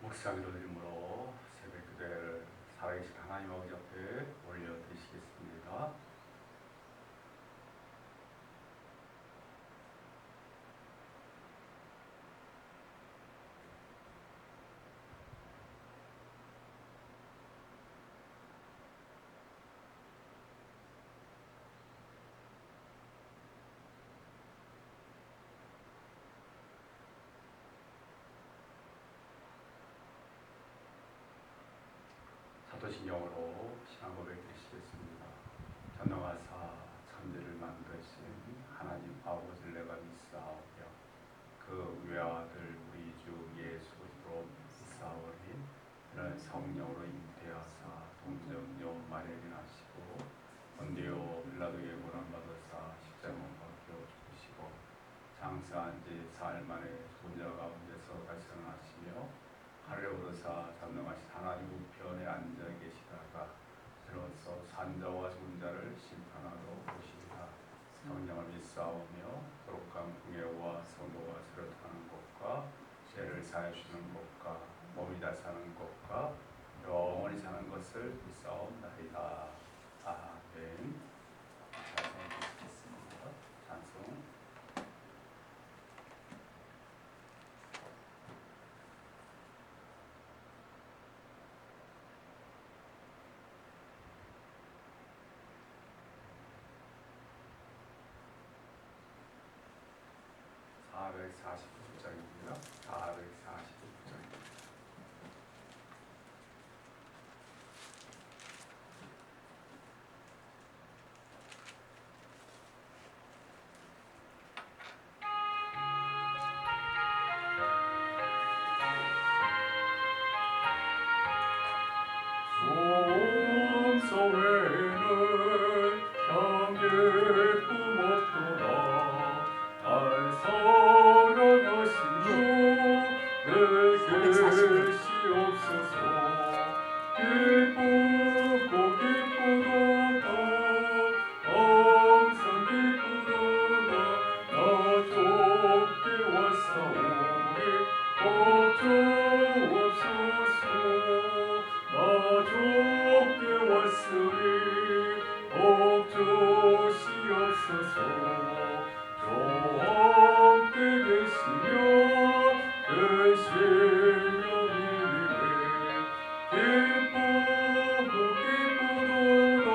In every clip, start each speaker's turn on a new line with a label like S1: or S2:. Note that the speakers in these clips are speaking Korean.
S1: 묵상기도 드림으로 새벽 기도를 살아계신 하나님 아버지 앞에 올려드리시겠습니다. 사도신경으로 신앙 고백 드리시겠습니다. 전능하사 천지를 만드신 하나님 아버지를 내가 믿사오며 그 외아들 우리 주 예수 그리스도로 믿사오니 이는 성령으로 잉태하사 동정녀 마리아에게 나시고 본디오 빌라도에게 고난받으사 십자가 못 박혀 죽으시고 장사한 지 사흘 만에 손자 가운데서 다시 살아나시며 하늘에 오르사 전능하신 하나님 우편에 앉아 계시다가 들어서 산자와 죽은 자를 심판하러 오시리라. 성령을 믿사오며 거룩한 공예와 성도가 세례하는 것과 죄를 사해 주는 것과 몸이 다 사는 것과 영원히 사는 것을 믿사옵나이다. 아멘. 찬송 드리겠습니다. 찬송. (449장입니다) 449장입니다.
S2: 소외는 경계 품었도다. 살아가신 주 내게 시옵소서. 기쁘고 기쁘도다. 항상 기쁘도다. 나 좁게 왔사오니 걱정없소서. 나 좁게 왔으니 걱정시옵소서. 저와 함께 계시며 계시며 이르되 기쁘고 기쁘도다.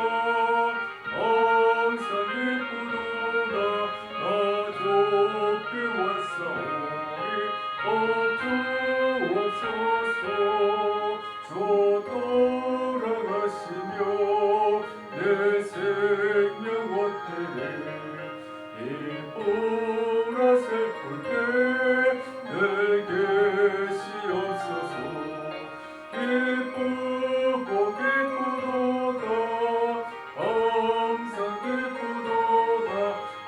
S2: 항상 기쁘도다. 나 좁게 왔사오니 걱정없소서. 주 돌아가시며 내 생명 얻되네. 기쁘라 슬플 때 내게 시옵소서. 기쁘고 기쁘도다. 항상 기쁘도다.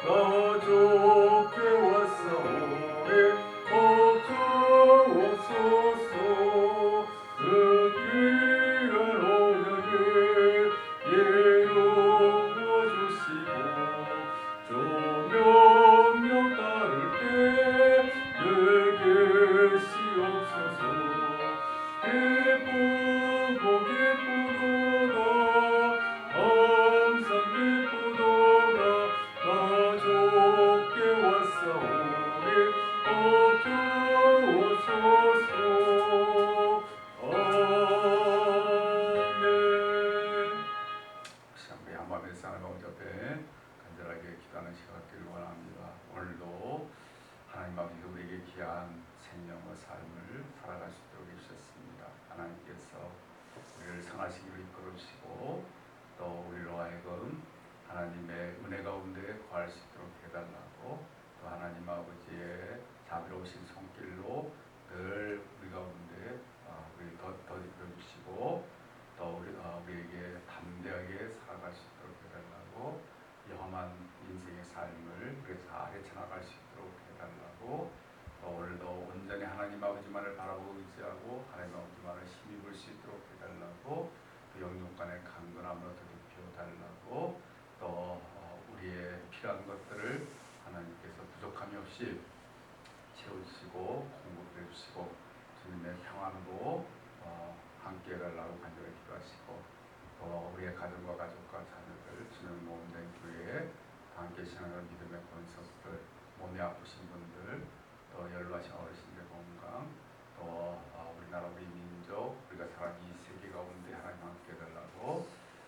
S2: 나 좁게 왔사오니 걱정없소서. 그 귀한 언약을 이루어 주시고 명령 따를 때 내게 시옵소서. 기쁘고 기쁘도다. 항상 기쁘도다. 나 좁게 왔사오니 걱정없소서. 아멘.
S1: 우리 한밤의 일상을 아버지 앞에 간절하게 기도하는 시간 갖기를 원합니다. 오늘도 하나님 아버지가 우리에게 귀한 생명과 삶을 살아갈 수 있도록 해주셨습니다. 하나님께서 우리를 선하신 길로 이끌어주시고 또 우리로 하여금 하나님의 은혜 가운데 거할 수 있도록 해달라고, 또 하나님 아버지의 자비로우신 손길로 늘 우리 가운데 우리 더듬어 주시고 또 우리에게 담대하게 살아갈 수 있도록 해달라고, 험한 인생의 삶을 우리 잘 헤쳐나갈 수 있도록 해달라고, 또 오늘도 온전히 하나님 아버지만을 바라보고 의지하고 하나님 아버지만을 힘입을 수 있도록 해달라고, 또 영육간의 강건함으로 더듬혀 달라고, 또 우리의 필요한 것들을 하나님께서 부족함이 없이 채워주시고 공급해 주시고 주님의 평안 평안으로 함께 해달라고 간절히 기도하시고 또 우리의 가정과 가족과 자녀들 주님 모험된 교회에 함께 신앙을 믿음의 권속들 몸이 아프신 분들 또 연로하신 어르신들 건강 또 우리나라 우리 민족 우리가 살아가는 이 세계 가운데 하나님 함께 해달라고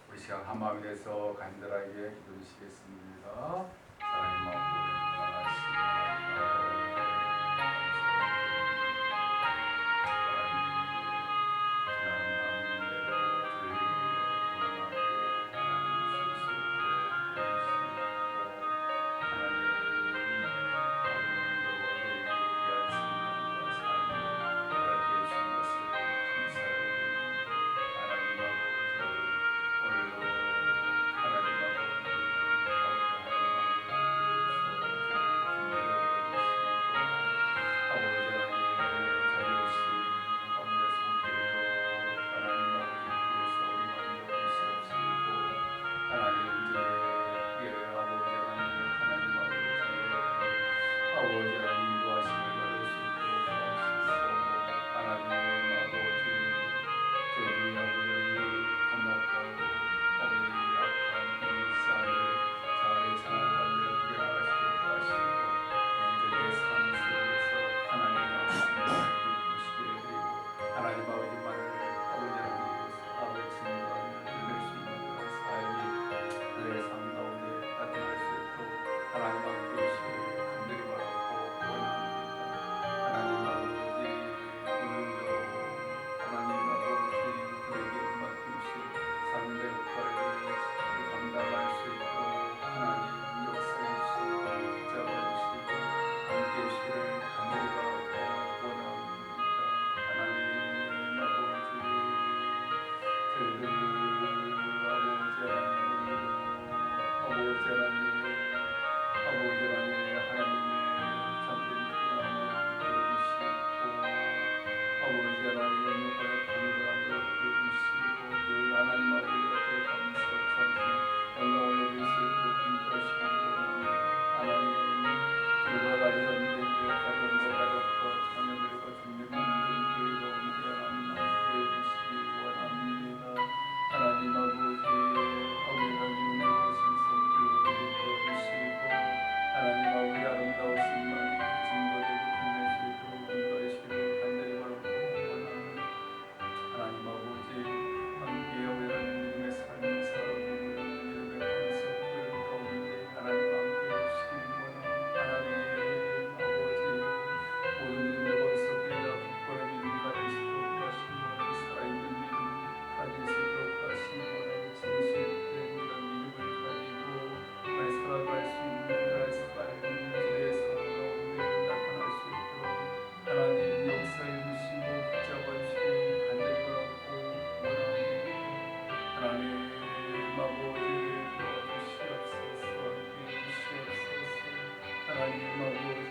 S1: 우리 시간 한 마음이 돼서 간절하게 기도해 주시겠습니다. 사랑의 마음으로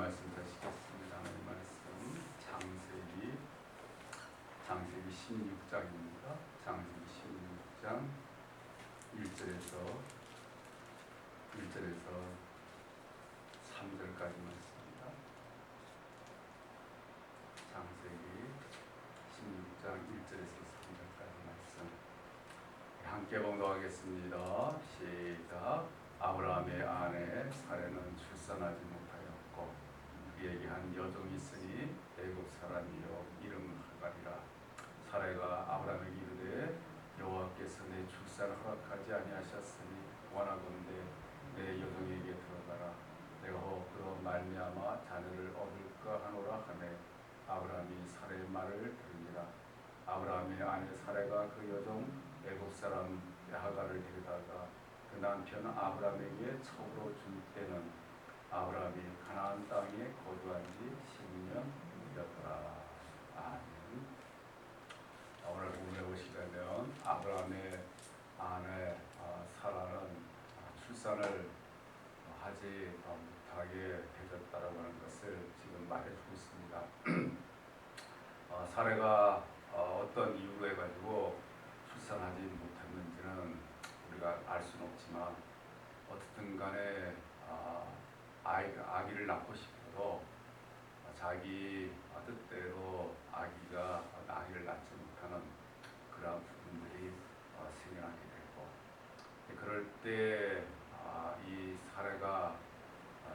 S1: 말씀 드시겠습니다. 하나님 말씀 창세기 16장입니다. 창세기 16장 1절에서 3절까지 말씀입니다. 창세기 16장 1절에서 3절까지 말씀 함께 봉독하겠습니다. 시작. 아브라함의 아내 사레는 출산하지 못하였고 그에게 한 여종이 있으니 애굽 사람이요 이름은 하갈이라. 사레가 아브라함에게 이르되 여호와께서 내 출산을 허락하지 아니하셨으니 원하건대 내 여종에게 들어가라. 내가 혹 그로 말미암아 자녀를 얻을까 하노라 하매 아브라함이 사레의 말을 들으니라. 아브라함의 아브라함의 아내 사레가 그 여종 애굽 사람 하가를 데려다가 그 남편 아브라함에게 첩으로 줄 때는 아브라함이 가나안 땅에 거주한 지 12년이었더라. 아멘. 오늘 본문에 보시려면 아브라함의 아내 사라는 출산을 하지 못하게 되었다라고 하는 것을 지금 말해주고 있습니다. 사례가 어떤 이유로 해가지고 출산하지 못했는지는 우리가 알 수는 없지만 어떻든 간에 아기를 낳고 싶어도 자기 뜻대로 아기를 낳지 못하는 그러한 부분들이 생겨나게 되고, 그럴 때 이 사례가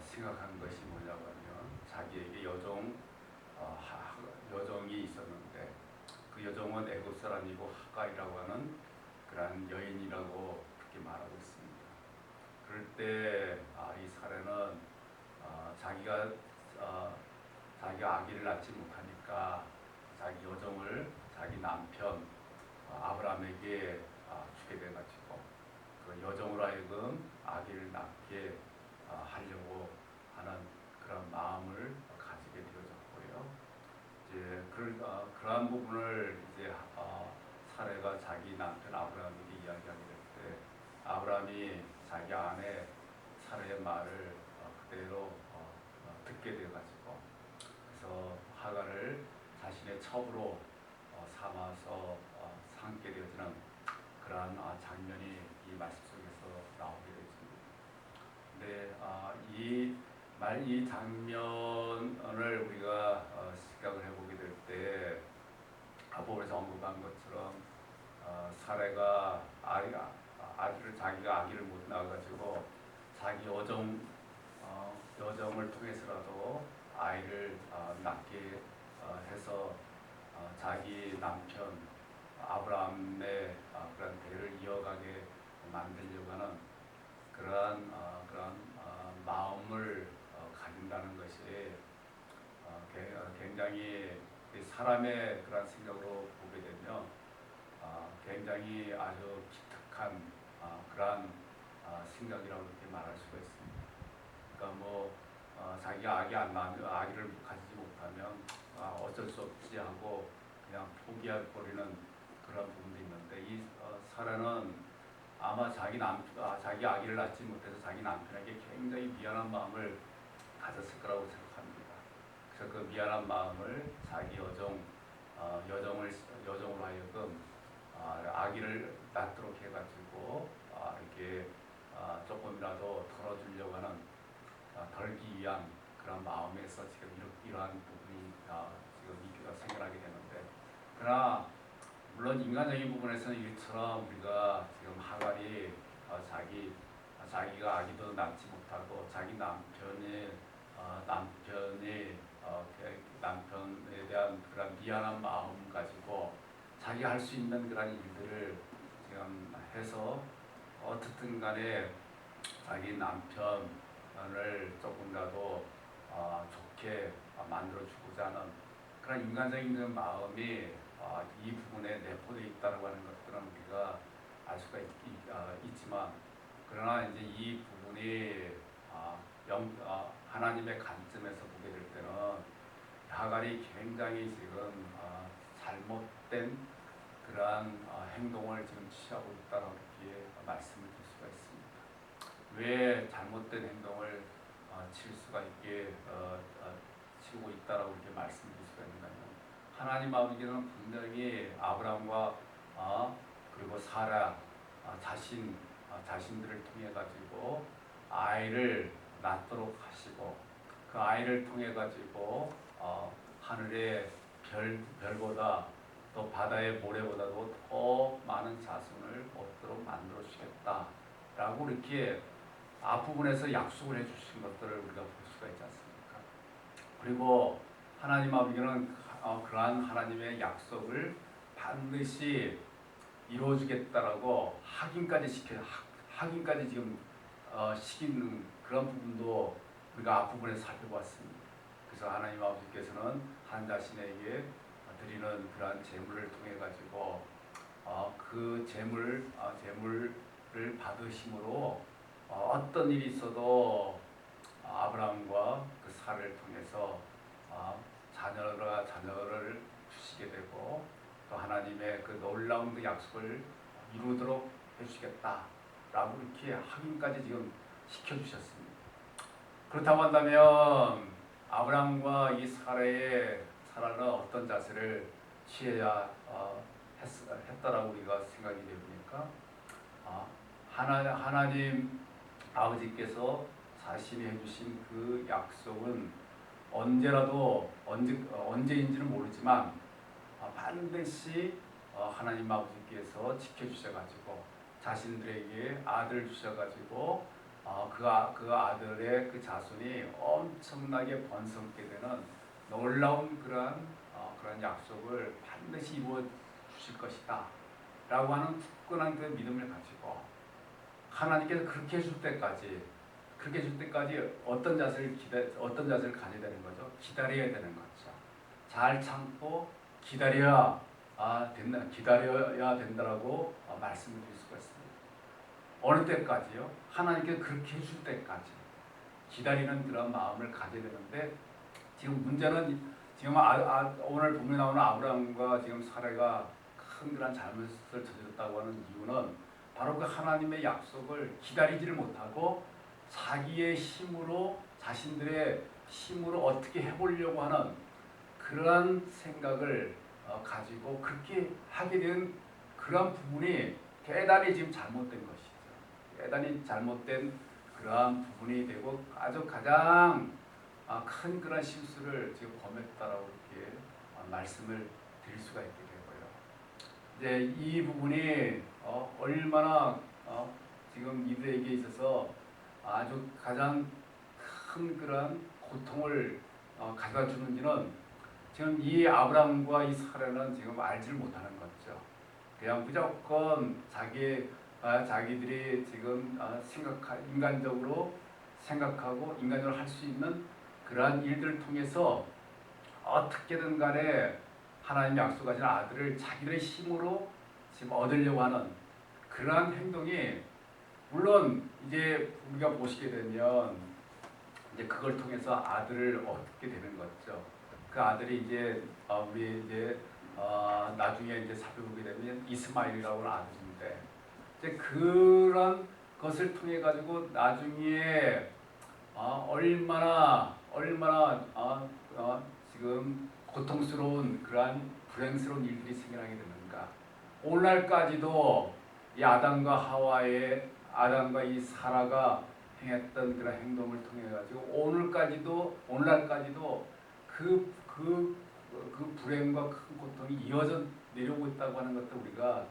S1: 생각한 것이 뭐냐고 하면 자기에게 여종이 있었는데 그 여종은 애굽 사람이고 하갈이라고 하는 그러한 여인이라고 그렇게 말하고 있습니다. 그럴 때 이 사례는 자기가 아기를 낳지 못하니까 자기 여종을 자기 남편 아브라함에게 주게 돼가지고 그 여종으로 하여금 아기를 낳게 하려고 하는 그런 마음을 가지게 되어졌고요. 이제 그러한 부분을 이제 사례가 자기 남편 아브라함에게 이야기하게 될 때 아브라함이 자기 아내 사례의 말을 그대로 듣게 되어가지고 그래서 하갈을 자신의 첩으로 삼아서 삼게 되어지는 그러한 장면이 이 말씀 속에서 나오게 되었습니다. 근데 이 장면을 우리가 생각을 해보게 될 때 앞부분에서 언급한 것처럼 사례가 자기가 아기를 못 낳아가지고 자기 여정을 통해서라도 아이를 낳게 해서 자기 남편 아브라함의 그런 대를 이어가게 만들려고 하는 그러한 마음을 가진다는 것이 굉장히 사람의 그런 생각으로 보게 되면 굉장히 아주 기특한 그러한 생각이라고 이렇게 말할 수가 있습니다. 그러니까 자기가 아기를 가지지 못하면 어쩔 수 없지 하고 그냥 포기할 버리는 그런 부분도 있는데 이 사례는 아마 자기 아기를 낳지 못해서 자기 남편에게 굉장히 미안한 마음을 가졌을 거라고 생각합니다. 그래서 그 미안한 마음을 자기 여종으로 하여금 아기를 낳도록 해가지고 이렇게 조금이라도 덜어주려고 하는 덜기 위한 그런 마음에서 지금 이러한 부분이 지금 생겨나게 되는데, 그러나 물론 인간적인 부분에서는 이처럼 우리가 지금 하갈이 자기가 아기도 낳지 못하고 자기 남편에 대한 그런 미안한 마음 가지고 자기가 할 수 있는 그런 일들을 지금 해서 어떻든 간에 자기 남편을 조금이라도 좋게 만들어주고자 하는 그런 인간적인 마음이 이 부분에 내포되어 있다는 것들은 우리가 알 수가 있지만, 그러나 이제 이 부분이 하나님의 관점에서 보게 될 때는 하갈이 굉장히 지금 잘못된 그러한 행동을 지금 취하고 있다고 이렇게 말씀을 드릴 수가 있습니다. 왜 잘못된 행동을 칠 수가 있게 치고 있다라고 이렇게 말씀드릴 수가 있는가요? 하나님 아버지는 분명히 아브라함과 그리고 사라 자신들을 통해 가지고 아이를 낳도록 하시고 그 아이를 통해 가지고 하늘의 별보다 또 바다의 모래보다도 더 많은 자손을 얻도록 만들어 주겠다라고 이렇게 앞부분에서 약속을 해주신 것들을 우리가 볼 수가 있지 않습니까? 그리고 하나님 아버지는 그러한 하나님의 약속을 반드시 이루어주겠다라고 확인까지 지금 시키는 그런 부분도 우리가 앞부분에서 살펴봤습니다. 그래서 하나님 아버지께서는 한 자신에게 드리는 그러한 제물을 통해 가지고 그 제물을 받으심으로 어떤 일이 있어도 아브라함과 그 사라를 통해서 자녀를 주시게 되고 또 하나님의 그 놀라운 그 약속을 이루도록 해주시겠다라고 이렇게 확인까지 지금 시켜주셨습니다. 그렇다고 한다면 아브라함과 이 사라는 어떤 자세를 취해야 했다라고 우리가 생각이 되니까 하나님 아버지께서 자신이 해주신 그 약속은 언제인지는 모르지만 반드시 하나님 아버지께서 지켜주셔가지고 자신들에게 아들을 주셔가지고 그 아들의 그 자손이 엄청나게 번성케 되는 놀라운 그런 약속을 반드시 이루어 주실 것이다 라고 하는 굳건한 그 믿음을 가지고 하나님께서 그렇게 해줄 때까지 어떤 자세를 가져야 되는 거죠? 기다려야 되는 거죠. 잘 참고 기다려야 된다라고 말씀을 드릴 수가 있습니다. 어느 때까지요? 하나님께서 그렇게 해줄 때까지 기다리는 그런 마음을 가져야 되는데 지금 문제는 지금 오늘 본문에 나오는 아브라함과 지금 사라가 큰 그런 잘못을 저질렀다고 하는 이유는 바로 그 하나님의 약속을 기다리지를 못하고 자신들의 힘으로 어떻게 해보려고 하는 그러한 생각을 가지고 그렇게 하게 된 그러한 부분이 대단히 지금 잘못된 것이죠. 대단히 잘못된 그러한 부분이 되고 아주 가장 큰 그런 실수를 지금 범했다라고 이렇게 말씀을 드릴 수가 있게 되고요. 이제 이 부분이 얼마나 지금 이들에게 있어서 아주 가장 큰 그런 고통을 가져다 주는지는 지금 이 아브라함과 이 사라는 지금 알지를 못하는 거죠. 그냥 무조건 자기들이 지금 인간적으로 생각하고 인간적으로 할 수 있는 그러한 일들을 통해서 어떻게든 간에 하나님이 약속하신 아들을 자기들의 힘으로 지금 얻으려고 하는 그러한 행동이 물론 이제 우리가 보시게 되면 이제 그걸 통해서 아들을 얻게 되는 거죠. 그 아들이 이제 우리 이제 나중에 이제 살펴보게 되면 이스마엘이라고 하는 아들인데 이제 그런 것을 통해 가지고 나중에 얼마나 지금 고통스러운 그러한 불행스러운 일들이 생겨나게 되는가. 오늘날까지도 이 아담과 이 사라가 행했던 그런 행동을 통해 가지고 오늘날까지도 그 불행과 큰 고통이 이어져 내려오고 있다고 하는 것도 우리가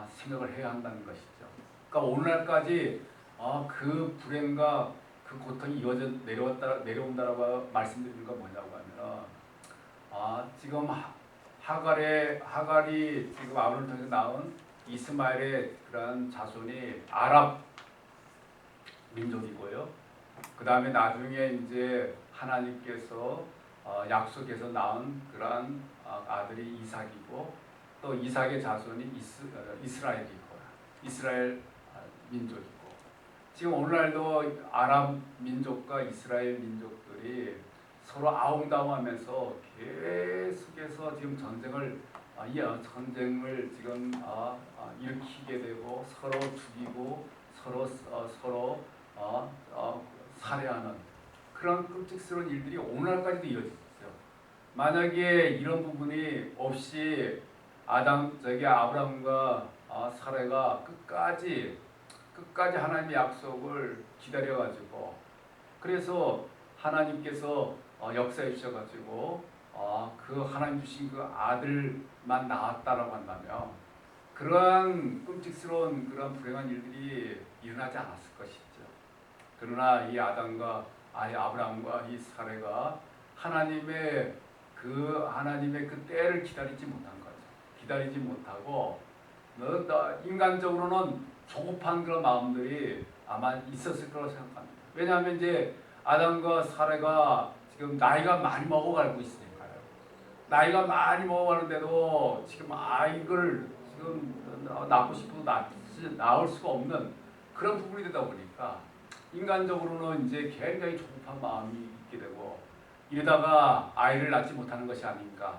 S1: 생각을 해야 한다는 것이죠. 그러니까 오늘날까지 그 불행과 그 고통이 이어져 내려온다라고 말씀드리는 건 뭐냐고 하면 지금 하갈이 지금 아브라함을 통해서 낳은 이스마엘의 그런 자손이 아랍 민족이고요. 그 다음에 나중에 이제 하나님께서 약속해서 낳은 그러한 아들이 이삭이고 또 이삭의 자손이 이스라엘 민족이고 지금 오늘날도 아랍 민족과 이스라엘 민족들이 서로 아웅다웅하면서 계속해서 지금 전쟁을 지금 일으키게 되고 서로 죽이고 서로 살해하는 그런 끔찍스러운 일들이 오늘날까지도 이어지고 있어요. 만약에 이런 부분이 없이 아브라함과 사라가 끝까지 하나님의 약속을 기다려가지고 그래서 하나님께서 역사해 주셔가지고 그 하나님 주신 그 아들만 낳았다라고 한다면 그러한 끔찍스러운 그런 불행한 일들이 일어나지 않았을 것이죠. 그러나 이 아브라함과 이 사라가 하나님의 그 때를 기다리지 못한 거죠. 기다리지 못하고 인간적으로는 조급한 그런 마음들이 아마 있었을 거라고 생각합니다. 왜냐하면 이제 아담과 사라가 지금 나이가 많이 먹어가고 있으니까요. 나이가 많이 먹어가는데도 지금 아이를 지금 낳고 싶어도 낳을 수가 없는 그런 부분이 되다 보니까 인간적으로는 이제 굉장히 조급한 마음이 있게 되고 이러다가 아이를 낳지 못하는 것이 아닌가.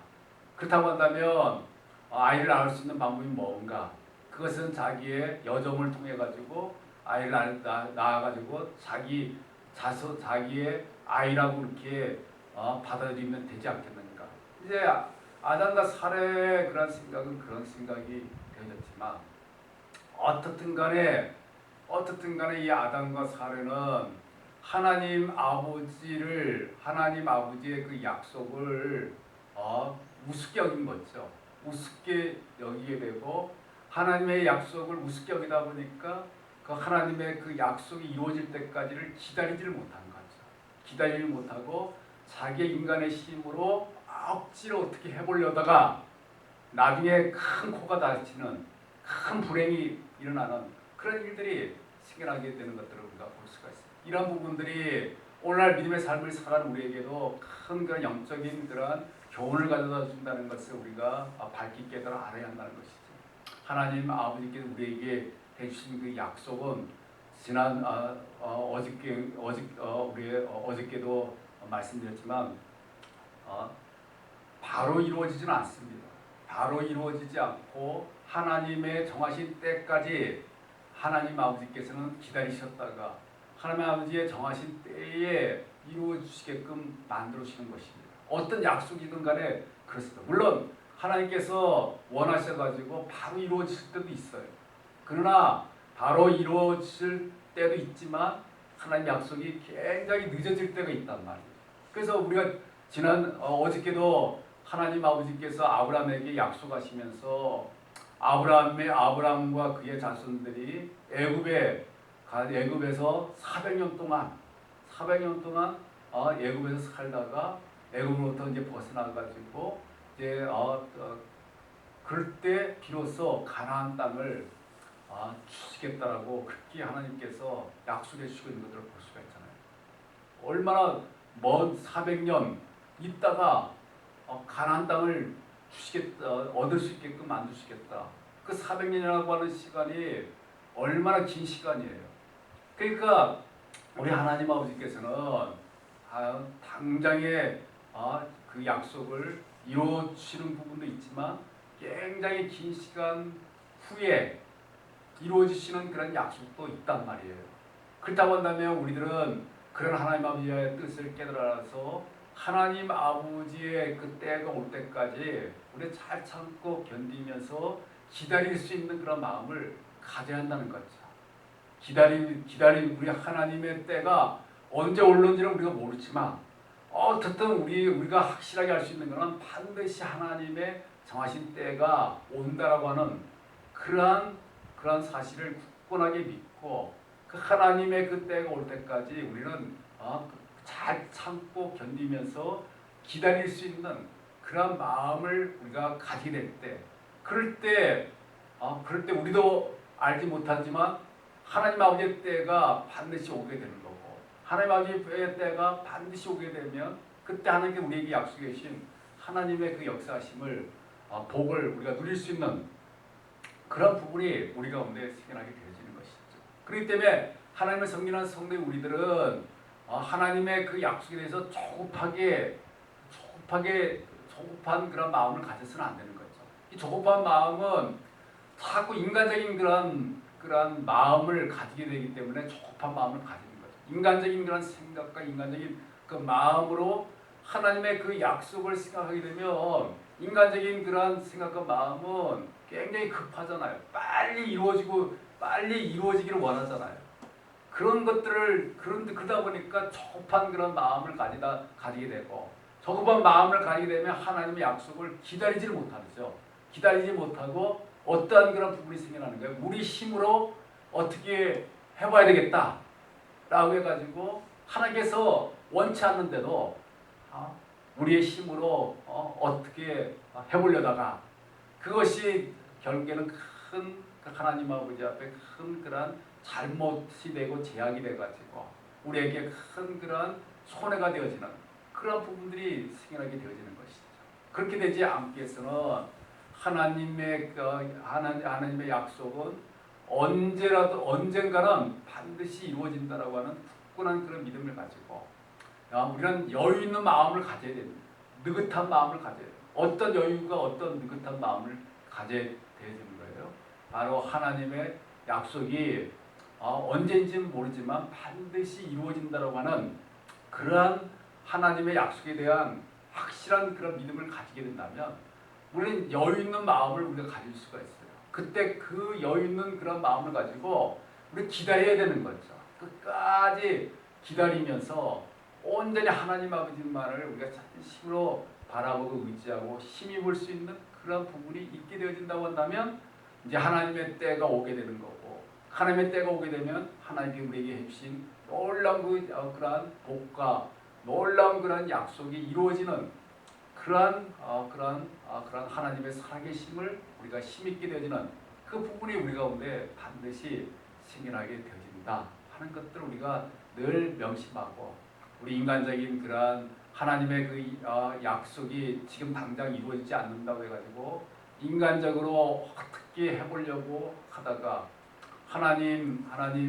S1: 그렇다고 한다면 아이를 낳을 수 있는 방법이 뭔가. 그것은 자기의 여정을 통해 가지고 아이를 낳아가지고 자기의 아이라고 이렇게 받아들이면 되지 않겠는가. 이제 아담과 살의 그런 생각은 그런 생각이 되어졌지만 어떻든 간에 이 아담과 살은 하나님 아버지의 그 약속을 우습게 여긴 거죠. 우습게 여기게 되고 하나님의 약속을 우습게 여기다 보니까 그 하나님의 그 약속이 이루어질 때까지를 기다리지를 못한 거죠. 기다리지 못하고 자기 인간의 힘으로 억지로 어떻게 해보려다가 나중에 큰 코가 다치는 큰 불행이 일어나는 그런 일들이 생겨나게 되는 것들을 우리가 볼 수가 있습니다. 이런 부분들이 오늘날 믿음의 삶을 살아가는 우리에게도 큰 그런 영적인 그런 교훈을 가져다 준다는 것을 우리가 밝히 깨달아 알아야 한다는 것이죠. 하나님 아버지께서 우리에게 해주신 그 약속은 지난 어저께도 말씀드렸지만 바로 이루어지지는 않습니다. 바로 이루어지지 않고 하나님의 정하신 때까지 하나님 아버지께서는 기다리셨다가 하나님 아버지의 정하신 때에 이루어지게끔 만들어주시는 것입니다. 어떤 약속이든 간에 그렇습니다. 물론 하나님께서 원하셔가지고 바로 이루어질 때도 있어요. 그러나 바로 이루어질 때도 있지만 하나님 약속이 굉장히 늦어질 때가 있단 말이에요. 그래서 우리가 어저께도 하나님 아버지께서 아브라함에게 약속하시면서 아브라함과 그의 자손들이 애굽에서 400년 동안 애굽에서 살다가 애굽으로부터 이제 벗어나 가지고 이제 그럴 때 비로소 가나안 땅을 주시겠다라고 그렇게 하나님께서 약속해 주시고 있는 것들을 볼 수가 있잖아요. 얼마나 먼 400년 있다가 가나안 땅을 얻을 수 있게끔 만드시겠다. 그 400년이라고 하는 시간이 얼마나 긴 시간이에요. 그러니까 우리 하나님 아버지께서는 당장에 그 약속을 이루어주시는 부분도 있지만 굉장히 긴 시간 후에 이루어지시는 그런 약속도 있단 말이에요. 그렇다고 한다면 우리들은 그런 하나님 아버지의 뜻을 깨달아서 하나님 아버지의 그 때가 올 때까지 우리 잘 참고 견디면서 기다릴 수 있는 그런 마음을 가져야 한다는 거죠. 우리 하나님의 때가 언제 올는지는 우리가 모르지만 어쨌든 우리가 확실하게 알 수 있는 것은 반드시 하나님의 정하신 때가 온다라고 하는 그러한 사실을 굳건하게 믿고 그 하나님의 그 때가 올 때까지 우리는 잘 참고 견디면서 기다릴 수 있는 그런 마음을 우리가 가지게 될 때, 그럴 때 우리도 알지 못하지만 하나님 아버지의 때가 반드시 오게 되는 거고, 하나님 아버지의 때가 반드시 오게 되면 그때 하나님께 우리에게 약속해 주신 하나님의 그 역사하심을 복을 우리가 누릴 수 있는 그런 부분이 우리 가운데 생겨나게 되어지는 것이죠. 그렇기 때문에 하나님을 섬기는 성도의 우리들은 하나님의 그 약속에 대해서 조급한 그런 마음을 가져서는 안 되는 거죠. 이 조급한 마음은 자꾸 인간적인 그런 마음을 가지게 되기 때문에 조급한 마음을 가지는 거죠. 인간적인 그런 생각과 인간적인 그 마음으로 하나님의 그 약속을 생각하게 되면 인간적인 그런 생각과 마음은 굉장히 급하잖아요. 빨리 이루어지기를 원하잖아요. 그런 것들을 그러다 보니까 조급한 그런 마음을 가지게 되고, 조급한 마음을 가지게 되면 하나님의 약속을 기다리지를 못하죠. 기다리지 못하고 어떠한 그런 부분이 생겨나는 거예요. 우리 힘으로 어떻게 해봐야 되겠다라고 해가지고 하나님께서 원치 않는데도 우리의 힘으로 어떻게 해보려다가 그것이 결국에는 큰 하나님 아버지 앞에 큰 그런 잘못이 되고 제약이 돼가지고 우리에게 큰 그런 손해가 되어지는 그런 부분들이 생겨나게 되어지는 것이죠. 그렇게 되지 않기 위해서는 하나님의 약속은 언젠가는 반드시 이루어진다라고 하는 굳건한 그런 믿음을 가지고 우리는 여유 있는 마음을 가져야 됩니다. 느긋한 마음을 가져야 돼요. 어떤 여유가 어떤 느긋한 마음을 가져야 되는 거예요. 바로 하나님의 약속이 언제인지는 모르지만 반드시 이루어진다라고 하는 그러한 하나님의 약속에 대한 확실한 그런 믿음을 가지게 된다면 우리는 여유 있는 마음을 우리가 가질 수가 있어요. 그때 그 여유 있는 그런 마음을 가지고 우리 기다려야 되는 거죠. 끝까지 기다리면서 온전히 하나님 아버지만을 우리가 진심으로 바라보고 의지하고 힘입을 수 있는 그런 부분이 있게 되어진다고 한다면 이제 하나님의 때가 오게 되는 거고, 하나님의 때가 오게 되면 하나님이 우리에게 해주신 놀라운 그러한 복과 놀라운 그러한 약속이 이루어지는 그러한 하나님의 살아계심을 우리가 힘있게 되어지는 그 부분이 우리 가운데 반드시 생겨나게 되어진다 하는 것들을 우리가 늘 명심하고, 우리 인간적인 그러한 하나님의 그 약속이 지금 당장 이루어지지 않는다고 해가지고 인간적으로 어떻게 해보려고 하다가 하나님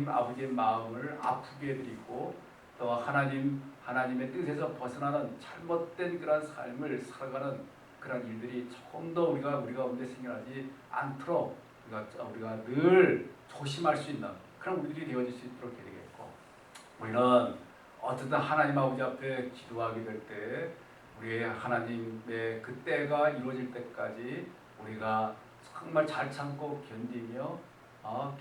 S1: 아버지의 마음을 아프게 해드리고 또 하나님의 뜻에서 벗어나는 잘못된 그런 삶을 살아가는 그런 일들이 조금 더 우리가 가운데 생겨나지 않도록 우리가 늘 조심할 수 있는 그런 우리들이 되어질 수 있도록 해야 되겠고, 우리는 어쨌든 하나님 아버지 앞에 기도하게 될 때 우리의 하나님의 그 때가 이루어질 때까지 우리가 정말 잘 참고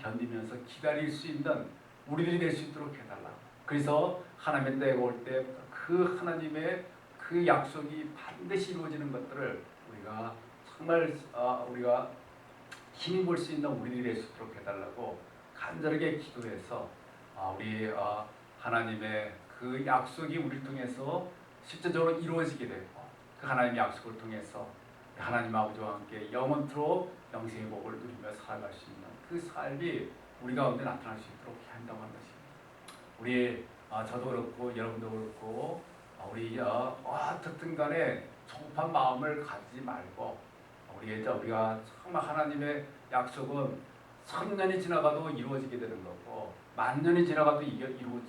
S1: 견디면서 기다릴 수 있는 우리들이 될 수 있도록 해달라. 그래서 하나님의 때가 올 때 그 하나님의 그 약속이 반드시 이루어지는 것들을 우리가 정말 우리가 힘입을 수 있는 우리들이 될 수 있도록 해달라고 간절하게 기도해서 우리 하나님의 그 약속이 우리를 통해서 실제적으로 이루어지게 되고, 그 하나님의 약속을 통해서 하나님 아버지와 함께 영원토록 영생의 복을 누리며 살아갈 수 있는 그 삶이 우리 가운데 나타날 수 있도록 한다고 하는 것입니다. 우리 저도 그렇고 여러분도 그렇고 우리 어떻든 간에 조급한 마음을 가지지 말고 우리가 정말 하나님의 약속은 1000년이 지나가도 이루어지게 되는 거고 10,000년이 지나가도 이루어지는 거고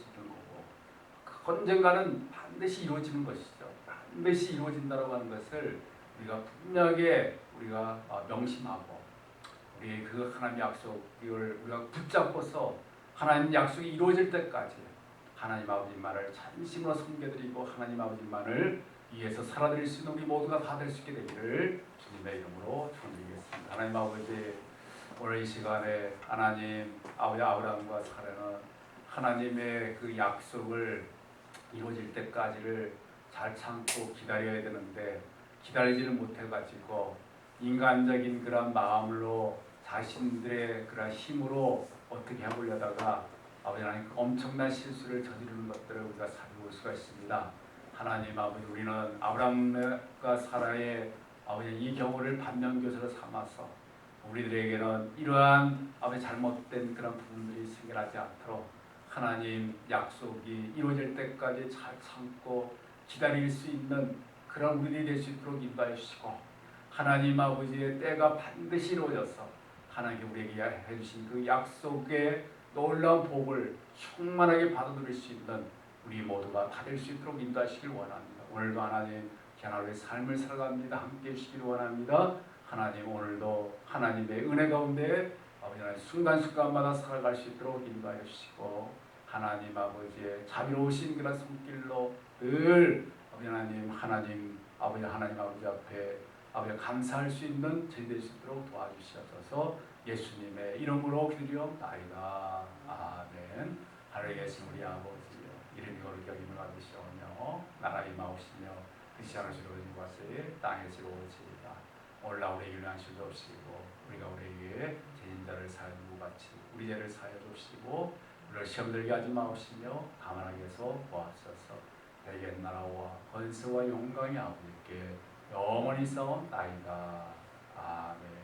S1: 언젠가는 반드시 이루어지는 것이죠. 반드시 이루어진다고 하는 것을 우리가 분명하게 우리가 명심하고 우리 그 하나님 약속을 우리가 붙잡고서 하나님 약속이 이루어질 때까지 하나님 아버지만을 진심으로 섬겨드리고 하나님 아버지만을 위해서 살아드릴 수 있는 우리 모두가 다 될 수 있게 되기를 주님의 이름으로 축원드리겠습니다. 하나님 아버지, 오늘 이 시간에 하나님 아버지 아브라함과 사라는 하나님의 그 약속을 이루어질 때까지를 잘 참고 기다려야 되는데 기다리지를 못해가지고 인간적인 그런 마음으로 자신들의 그런 힘으로 어떻게 해보려다가 아버지 하나님 엄청난 실수를 저지르는 것들을 우리가 살펴볼 수가 있습니다. 하나님 아버지, 우리는 아브라함과 사라의 아버지 이 경우를 반면교사로 삼아서 우리들에게는 이러한 아버지 잘못된 그런 부분들이 생겨나지 않도록 하나님 약속이 이루어질 때까지 잘 참고 기다릴 수 있는 그런 우리들이 될 수 있도록 인도해 주시고, 하나님 아버지의 때가 반드시 이루어져서 하나님께 우리에게 해주신 그 약속의 놀라운 복을 충만하게 받아들일 수 있는 우리 모두가 다 될 수 있도록 인도하시길 원합니다. 오늘도 하나님 하나님의 삶을 살아갑니다. 함께 해주시길 원합니다. 하나님 오늘도 하나님의 은혜 가운데 아버지 하나님 순간순간마다 살아갈 수 있도록 인도하여 주시고, 하나님 아버지의 자비로우신 그런 손길로 늘 하나님 아버지 앞에 아버지 감사할 수 있는 저희 될 수 있도록 도와주시옵소서. 예수님의 이름으로 기도리옵나이다. 아멘. 하늘에 계신 우리 아버지여, 이름이 거룩히 여김을 받으시오며 나라가 임하옵시며 뜻이 하늘시로 이루어진 것을 땅에서 이루어지이다. 오늘날 우리에게 유난히 주옵시고 우리가 우리에게 죄인자를 사하여 주고 같이 우리 죄를 사하여 주시고 우리를 시험 들게 하지 마옵시며 다만 해서 보옵소서. 대개 나라와 권세와 영광이 아버지께 영원히 싸움나이다. 아멘.